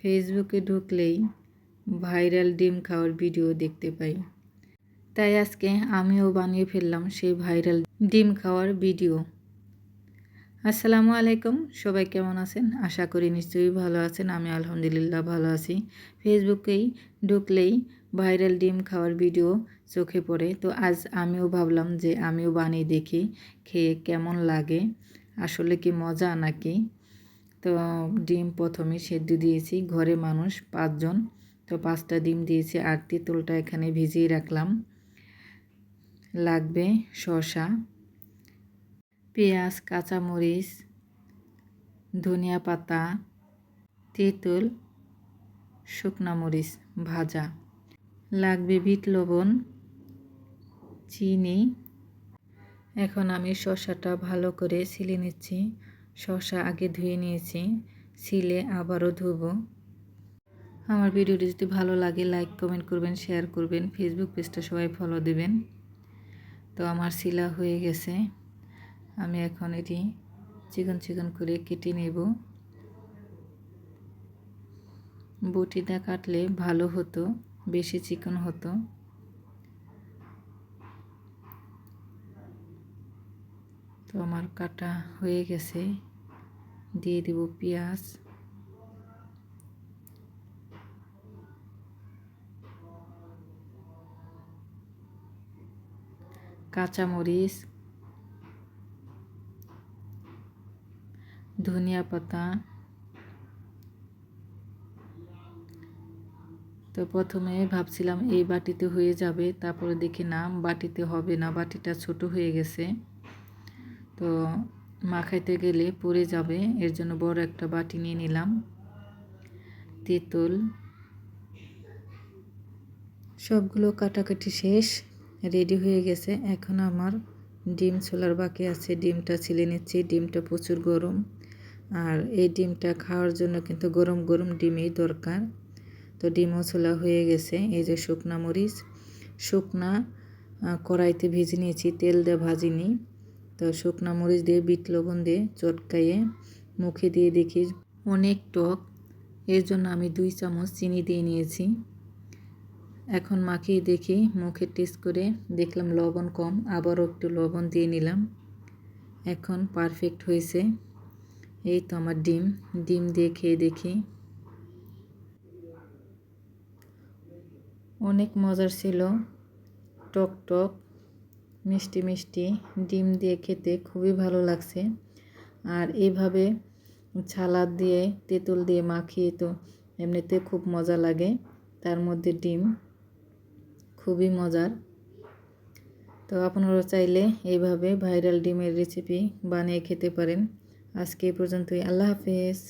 ফেসবুকে ঢুকলেই ভাইরাল ডিম খাওয়ার ভিডিও দেখতে পাই। তাই আজকে আমিও বানিয়ে ফেললাম সেই ভাইরাল ডিম খাওয়ার ভিডিও। আসসালামু আলাইকুম, সবাই কেমন আছেন? আশা করি নিশ্চয়ই ভালো আছেন। আমি আলহামদুলিল্লাহ ভালো আছি। ফেসবুকেই ঢুকলেই ভাইরাল ডিম খাওয়ার ভিডিও চোখে পড়ে। তো আজ আমিও ভাবলাম যে আমিও বানিয়ে দেখি, খেয়ে কেমন লাগে, আসলে কি মজা নাকি। তো ডিম প্রথমে সেদ্ধ দিয়েছি, ঘরে মানুষ 5 জন, তো 5টা ডিম দিয়েছি। আর তেঁতুলটা এখানে ভিজিয়ে রাখলাম। লাগবে শসা, পেঁয়াজ, কাঁচামরিচ, ধনিয়া পাতা, তেঁতুল, শুকনা মরিচ ভাজা, লাগবে বিট লবণ, চিনি। এখন আমি শসাটা ভালো করে ছিলে নিচ্ছি। শসা আগে ধুয়ে নিয়েছি, ছিলে আবারও ধুবো। আমার ভিডিওটি যদি ভালো লাগে লাইক কমেন্ট করবেন, শেয়ার করবেন, ফেসবুক পেজটা সবাই ফলো দেবেন। তো আমার সিলা হয়ে গেছে, আমি এখন এটি চিকন চিকন করে কেটে নেব। বটিটা কাটলে ভালো হতো, বেশি চিকন হতো। তো আমার কাটা হয়ে গেছে, দিয়ে দেব পেঁয়াজ, কাঁচামরিচ, ধনিয়া পাতা। তো প্রথমে ভাবছিলাম এই বাটিতে হয়ে যাবে, তারপরে দেখি না, বাটিতে হবে না, বাটিটা ছোট হয়ে গেছে। তো মাখাইতে গেলে পড়ে যাবে, এর জন্য বড় একটা বাটি নিয়ে নিলাম। তেঁতুল, সবগুলো কাটাকাটি শেষ, রেডি হয়ে গেছে। এখন আমার ডিম ছোলার বাকি আছে, ডিমটা ছিলে নিচ্ছি। ডিমটা প্রচুর গরম, আর এই ডিমটা খাওয়ার জন্য কিন্তু গরম গরম ডিমই দরকার। তো ডিমও ছোলা হয়ে গেছে। এই যে শুকনা মরিচ, শুকনা কড়াইতে ভেজে নিয়েছি, তেল দিয়ে ভাজিনি। তো শুকনা মরিচ দিয়ে বিট লবণ দিয়ে চটকাইয়ে মুখে দিয়ে দেখি অনেক টক, এর জন্য আমি 2 চামচ চিনি দিয়ে নিয়েছি। এখন মাখিয়ে দেখি, মুখে টেস্ট করে দেখলাম লবণ কম, আবারও একটু লবণ দিয়ে নিলাম। এখন পারফেক্ট হয়েছে। এই তো আমার ডিম দিয়ে খেয়ে দেখি, অনেক মজার ছিল, টক টক মিষ্টি মিষ্টি। ডিম দিয়ে খেতে খুবই ভালো লাগছে। আর এইভাবে সালাদ দিয়ে তেঁতুল দিয়ে মাখিয়ে তো এমনিতে খুব মজা লাগে, তার মধ্যে ডিম, খুবই মজার। তো আপনারা চাইলে এইভাবে ভাইরাল ডিমের রেসিপি বানিয়ে খেতে পারেন। আজকে এই পর্যন্তই। আল্লাহ হাফেজ।